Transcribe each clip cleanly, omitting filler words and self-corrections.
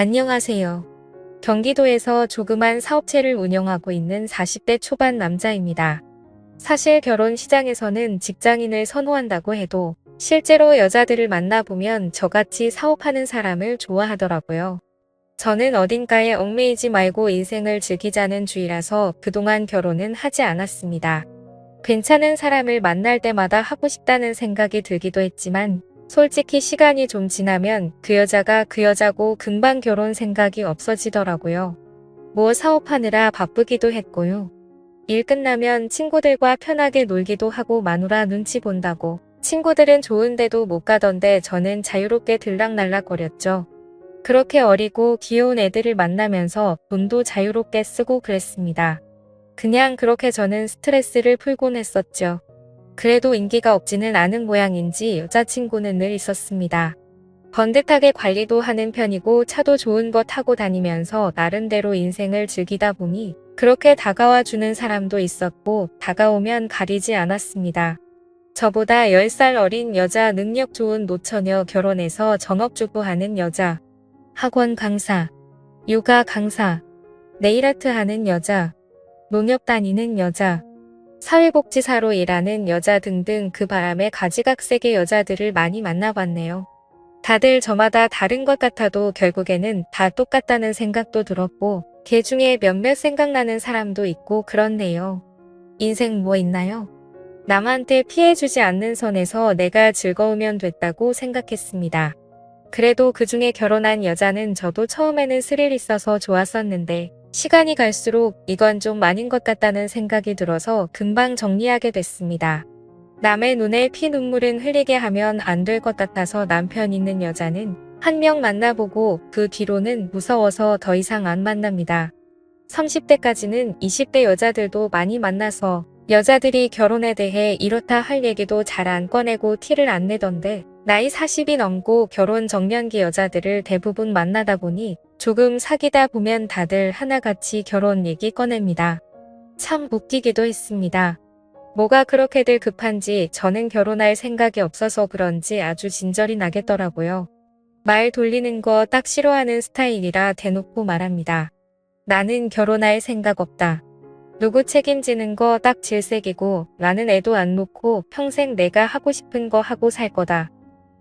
안녕하세요. 경기도에서 조그만 사업체를 운영하고 있는 40대 초반 남자입니다. 사실 결혼 시장에서는 직장인을 선호한다고 해도 실제로 여자들을 만나보면 저같이 사업하는 사람을 좋아하더라고요. 저는 어딘가에 얽매이지 말고 인생을 즐기자는 주의라서 그동안 결혼은 하지 않았습니다. 괜찮은 사람을 만날 때마다 하고 싶다는 생각이 들기도 했지만 솔직히 시간이 좀 지나면 그 여자가 그 여자고 금방 결혼 생각이 없어지더라고요. 뭐 사업하느라 바쁘기도 했고요. 일 끝나면 친구들과 편하게 놀기도 하고 마누라 눈치 본다고 친구들은 좋은데도 못 가던데 저는 자유롭게 들락날락거렸죠. 그렇게 어리고 귀여운 애들을 만나면서 돈도 자유롭게 쓰고 그랬습니다. 그냥 그렇게 저는 스트레스를 풀곤 했었죠. 그래도 인기가 없지는 않은 모양인지 여자친구는 늘 있었습니다. 번듯하게 관리도 하는 편이고 차도 좋은 거 타고 다니면서 나름대로 인생을 즐기다 보니 그렇게 다가와 주는 사람도 있었고 다가오면 가리지 않았습니다. 저보다 10살 어린 여자, 능력 좋은 노처녀, 결혼해서 전업주부 하는 여자, 학원 강사, 요가 강사, 네일아트 하는 여자, 농협 다니는 여자, 사회복지사로 일하는 여자 등등 그 바람에 가지각색의 여자들을 많이 만나봤네요. 다들 저마다 다른 것 같아도 결국에는 다 똑같다는 생각도 들었고 걔 중에 몇몇 생각나는 사람도 있고 그렇네요. 인생 뭐 있나요? 남한테 피해주지 않는 선에서 내가 즐거우면 됐다고 생각했습니다. 그래도 그중에 결혼한 여자는 저도 처음에는 스릴 있어서 좋았었는데 시간이 갈수록 이건 좀 아닌 것 같다는 생각이 들어서 금방 정리하게 됐습니다. 남의 눈에 피눈물은 흘리게 하면 안 될 것 같아서 남편 있는 여자는 한 명 만나보고 그 뒤로는 무서워서 더 이상 안 만납니다. 30대까지는 20대 여자들도 많이 만나서 여자들이 결혼에 대해 이렇다 할 얘기도 잘 안 꺼내고 티를 안 내던데 나이 40이 넘고 결혼 정년기 여자들을 대부분 만나다 보니 조금 사귀다 보면 다들 하나같이 결혼 얘기 꺼냅니다. 참 웃기기도 했습니다. 뭐가 그렇게들 급한지 저는 결혼할 생각이 없어서 그런지 아주 진절이 나겠더라고요. 말 돌리는 거 딱 싫어하는 스타일이라 대놓고 말합니다. 나는 결혼할 생각 없다. 누구 책임지는 거 딱 질색이고 나는 애도 안 놓고 평생 내가 하고 싶은 거 하고 살 거다.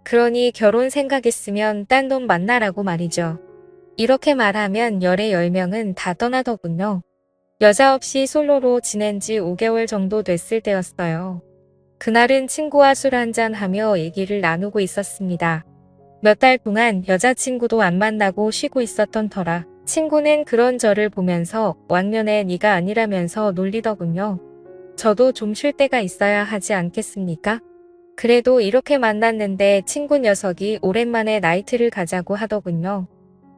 그러니 결혼 생각 있으면 딴 놈 만나라고 말이죠. 이렇게 말하면 열의 10명은 다 떠나더군요. 여자 없이 솔로로 지낸 지 5개월 정도 됐을 때였어요. 그날은 친구와 술 한잔하며 얘기를 나누고 있었습니다. 몇 달 동안 여자친구도 안 만나고 쉬고 있었던 터라 친구는 그런 저를 보면서 왕년에 네가 아니라면서 놀리더군요. 저도 좀 쉴 때가 있어야 하지 않겠습니까? 그래도 이렇게 만났는데 친구 녀석이 오랜만에 나이트를 가자고 하더군요.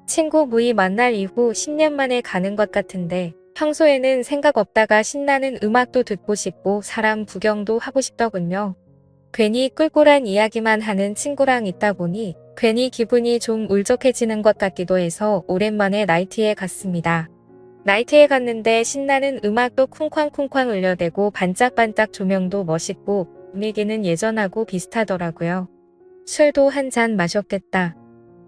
친구 무이 만날 이후 10년 만에 가는 것 같은데 평소에는 생각 없다가 신나는 음악도 듣고 싶고 사람 구경도 하고 싶더군요. 괜히 꿀꿀한 이야기만 하는 친구랑 있다 보니 괜히 기분이 좀 울적해지는 것 같기도 해서 오랜만에 나이트에 갔습니다. 나이트에 갔는데 신나는 음악도 쿵쾅쿵쾅 울려대고 반짝반짝 조명도 멋있고 분위기는 예전하고 비슷하더라고요. 술도 한 잔 마셨겠다.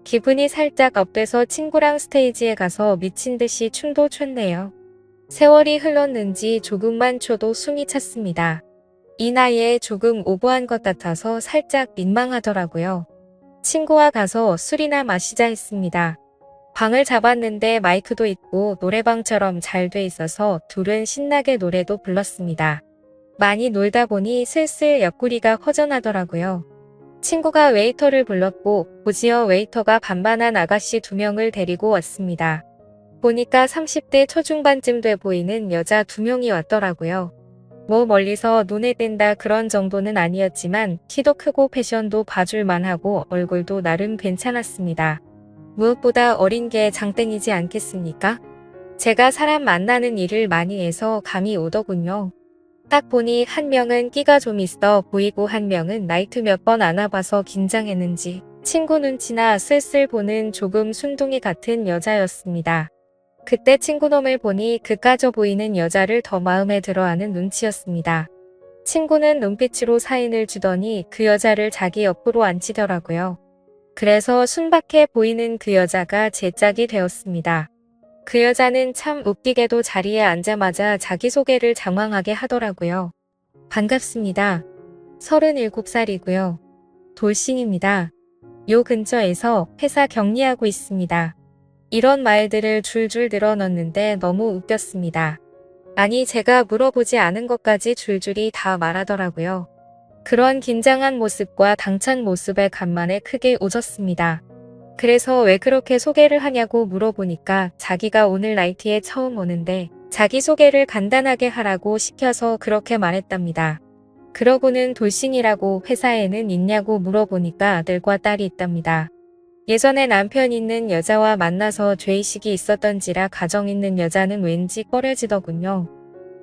기분이 살짝 업돼서 친구랑 스테이지에 가서 미친 듯이 춤도 췄네요. 세월이 흘렀는지 조금만 춰도 숨이 찼습니다. 이 나이에 조금 오버한 것 같아서 살짝 민망하더라고요. 친구와 가서 술이나 마시자 했습니다. 방을 잡았는데 마이크도 있고 노래방처럼 잘 돼 있어서 둘은 신나게 노래도 불렀습니다. 많이 놀다 보니 슬슬 옆구리가 허전하더라고요. 친구가 웨이터를 불렀고 곧이어 웨이터가 반반한 아가씨 2명을 데리고 왔습니다. 보니까 30대 초중반쯤 돼 보이는 여자 2명이 왔더라고요. 뭐 멀리서 눈에 띈다 그런 정도는 아니었지만 키도 크고 패션도 봐줄 만하고 얼굴도 나름 괜찮았습니다. 무엇보다 어린 게 장땡이지 않겠습니까? 제가 사람 만나는 일을 많이 해서 감이 오더군요. 딱 보니 한 명은 끼가 좀 있어 보이고 한 명은 나이트 몇 번 안 와봐서 긴장했는지 친구 눈치나 슬슬 보는 조금 순둥이 같은 여자였습니다. 그때 친구놈을 보니 그까져 보이는 여자를 더 마음에 들어하는 눈치였습니다. 친구는 눈빛으로 사인을 주더니 그 여자를 자기 옆으로 앉히더라고요. 그래서 순박해 보이는 그 여자가 제 짝이 되었습니다. 그 여자는 참 웃기게도 자리에 앉자마자 자기소개를 장황하게 하더라고요. 반갑습니다. 37살이고요. 돌싱입니다. 요 근처에서 회사 격리하고 있습니다. 이런 말들을 줄줄 늘어넣는데 너무 웃겼습니다. 아니 제가 물어보지 않은 것까지 줄줄이 다 말하더라고요. 그런 긴장한 모습과 당찬 모습에 간만에 크게 웃었습니다. 그래서 왜 그렇게 소개를 하냐고 물어보니까 자기가 오늘 나이트에 처음 오는데 자기소개를 간단하게 하라고 시켜서 그렇게 말했답니다. 그러고는 돌싱이라고 회사에는 있냐고 물어보니까 아들과 딸이 있답니다. 예전에 남편 있는 여자와 만나서 죄의식이 있었던지라 가정 있는 여자는 왠지 꺼려지더군요.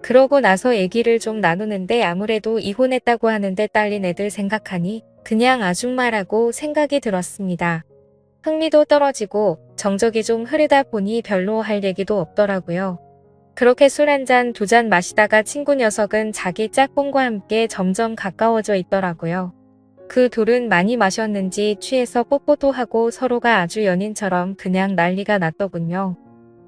그러고 나서 얘기를 좀 나누는데 아무래도 이혼했다고 하는데 딸린 애들 생각하니 그냥 아줌마라고 생각이 들었습니다. 흥미도 떨어지고 정적이 좀 흐르다 보니 별로 할 얘기도 없더라고요. 그렇게 술 한 잔 두 잔 마시다가 친구 녀석은 자기 짝꿍과 함께 점점 가까워져 있더라고요. 그 둘은 많이 마셨는지 취해서 뽀뽀도 하고 서로가 아주 연인처럼 그냥 난리가 났더군요.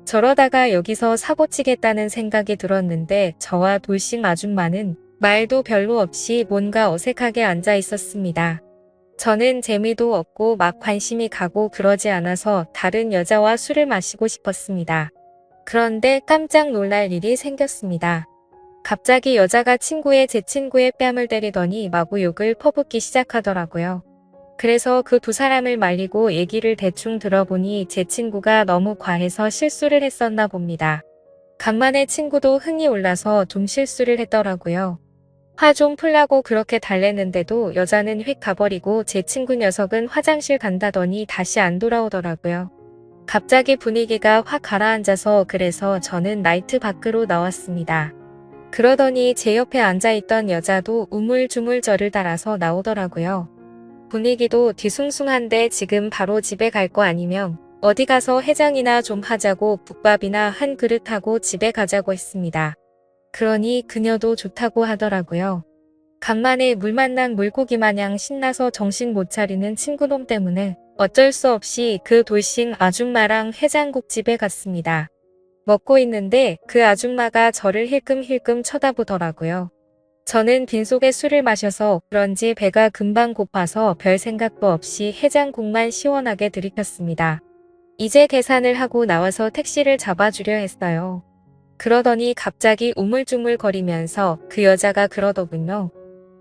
저러다가 여기서 사고치겠다는 생각이 들었는데 저와 돌싱 아줌마는 말도 별로 없이 뭔가 어색하게 앉아 있었습니다. 저는 재미도 없고 막 관심이 가고 그러지 않아서 다른 여자와 술을 마시고 싶었습니다. 그런데 깜짝 놀랄 일이 생겼습니다. 갑자기 여자가 제 친구의 뺨을 때리더니 마구 욕을 퍼붓기 시작하더라고요. 그래서 그 두 사람을 말리고 얘기를 대충 들어보니 제 친구가 너무 과해서 실수를 했었나 봅니다. 간만에 친구도 흥이 올라서 좀 실수를 했더라고요. 화 좀 풀라고 그렇게 달랬는데도 여자는 휙 가버리고 제 친구 녀석은 화장실 간다더니 다시 안 돌아오더라고요. 갑자기 분위기가 확 가라앉아서 그래서 저는 나이트 밖으로 나왔습니다. 그러더니 제 옆에 앉아있던 여자도 우물쭈물 저를 따라서 나오더라고요. 분위기도 뒤숭숭한데 지금 바로 집에 갈 거 아니면 어디 가서 해장이나 좀 하자고 국밥이나 한 그릇 하고 집에 가자고 했습니다. 그러니 그녀도 좋다고 하더라고요. 간만에 물 만난 물고기 마냥 신나서 정신 못 차리는 친구놈 때문에 어쩔 수 없이 그 돌싱 아줌마랑 해장국집에 갔습니다. 먹고 있는데 그 아줌마가 저를 힐끔힐끔 쳐다보더라고요. 저는 빈속에 술을 마셔서 그런지 배가 금방 고파서 별 생각도 없이 해장국만 시원하게 들이켰습니다. 이제 계산을 하고 나와서 택시를 잡아주려 했어요. 그러더니 갑자기 우물쭈물거리면서 그 여자가 그러더군요.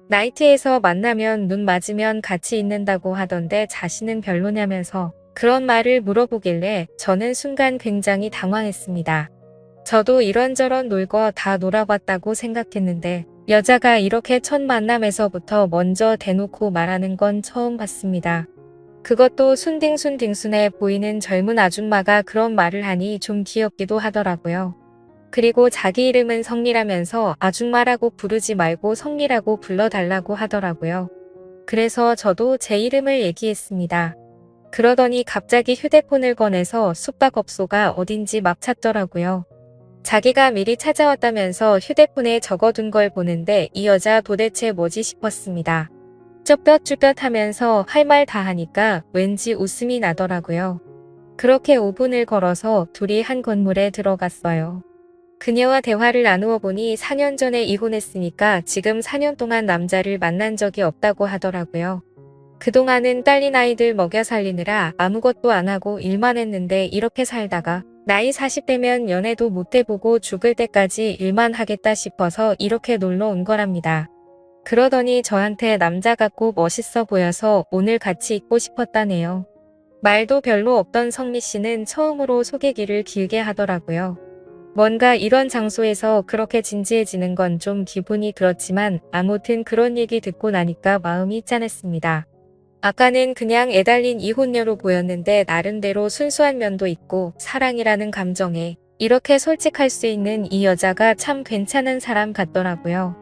나이트에서 만나면 눈 맞으면 같이 있는다고 하던데 자신은 별로냐면서 그런 말을 물어보길래 저는 순간 굉장히 당황했습니다. 저도 이런저런 놀거 다 놀아봤다고 생각했는데 여자가 이렇게 첫 만남에서부터 먼저 대놓고 말하는 건 처음 봤습니다. 그것도 순딩순딩순해 보이는 젊은 아줌마가 그런 말을 하니 좀 귀엽기도 하더라고요. 그리고 자기 이름은 성미라면서 아줌마라고 부르지 말고 성미라고 불러달라고 하더라고요. 그래서 저도 제 이름을 얘기했습니다. 그러더니 갑자기 휴대폰을 꺼내서 숙박업소가 어딘지 막 찾더라고요. 자기가 미리 찾아왔다면서 휴대폰에 적어둔 걸 보는데 이 여자 도대체 뭐지 싶었습니다. 쭈뼛쭈뼛하면서 할 말 다 하니까 왠지 웃음이 나더라고요. 그렇게 5분을 걸어서 둘이 한 건물에 들어갔어요. 그녀와 대화를 나누어 보니 4년 전에 이혼했으니까 지금 4년 동안 남자를 만난 적이 없다고 하더라고요. 그동안은 딸린 아이들 먹여 살리느라 아무것도 안 하고 일만 했는데 이렇게 살다가 나이 40대면 연애도 못 해보고 죽을 때까지 일만 하겠다 싶어서 이렇게 놀러 온 거랍니다. 그러더니 저한테 남자 같고 멋있어 보여서 오늘 같이 있고 싶었다네요. 말도 별로 없던 성미 씨는 처음으로 소개기를 길게 하더라고요. 뭔가 이런 장소에서 그렇게 진지해지는 건 좀 기분이 그렇지만 아무튼 그런 얘기 듣고 나니까 마음이 짠했습니다. 아까는 그냥 애달린 이혼녀로 보였는데 나름대로 순수한 면도 있고 사랑이라는 감정에 이렇게 솔직할 수 있는 이 여자가 참 괜찮은 사람 같더라고요.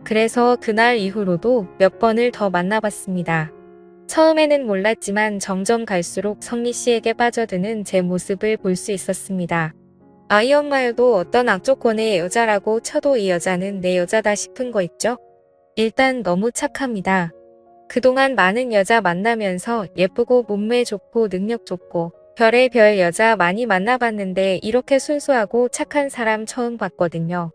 그래서 그날 이후로도 몇 번을 더 만나봤습니다. 처음에는 몰랐지만 점점 갈수록 성미 씨에게 빠져드는 제 모습을 볼 수 있었습니다. 아이 엄마여도 어떤 악조건의 여자라고 쳐도 이 여자는 내 여자다 싶은 거 있죠? 일단 너무 착합니다. 그동안 많은 여자 만나면서 예쁘고 몸매 좋고 능력 좋고 별의 별 여자 많이 만나봤는데 이렇게 순수하고 착한 사람 처음 봤거든요.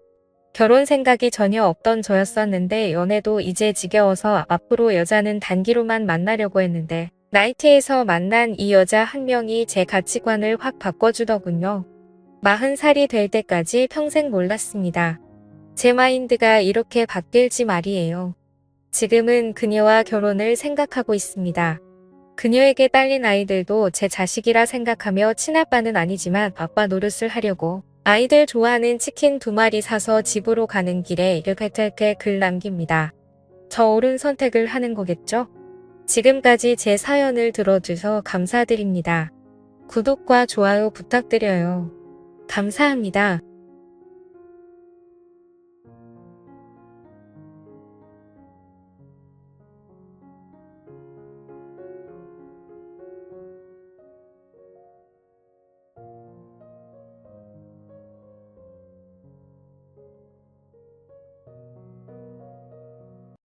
결혼 생각이 전혀 없던 저였었는데 연애도 이제 지겨워서 앞으로 여자는 단기로만 만나려고 했는데 나이트에서 만난 이 여자 한 명이 제 가치관을 확 바꿔주더군요. 40살이 될 때까지 평생 몰랐습니다. 제 마인드가 이렇게 바뀔지 말이에요. 지금은 그녀와 결혼을 생각하고 있습니다. 그녀에게 딸린 아이들도 제 자식이라 생각하며 친아빠는 아니지만 아빠 노릇을 하려고 아이들 좋아하는 치킨 2마리 사서 집으로 가는 길에 이렇게 글 남깁니다. 저 옳은 선택을 하는 거겠죠? 지금까지 제 사연을 들어주셔서 감사드립니다. 구독과 좋아요 부탁드려요. 감사합니다.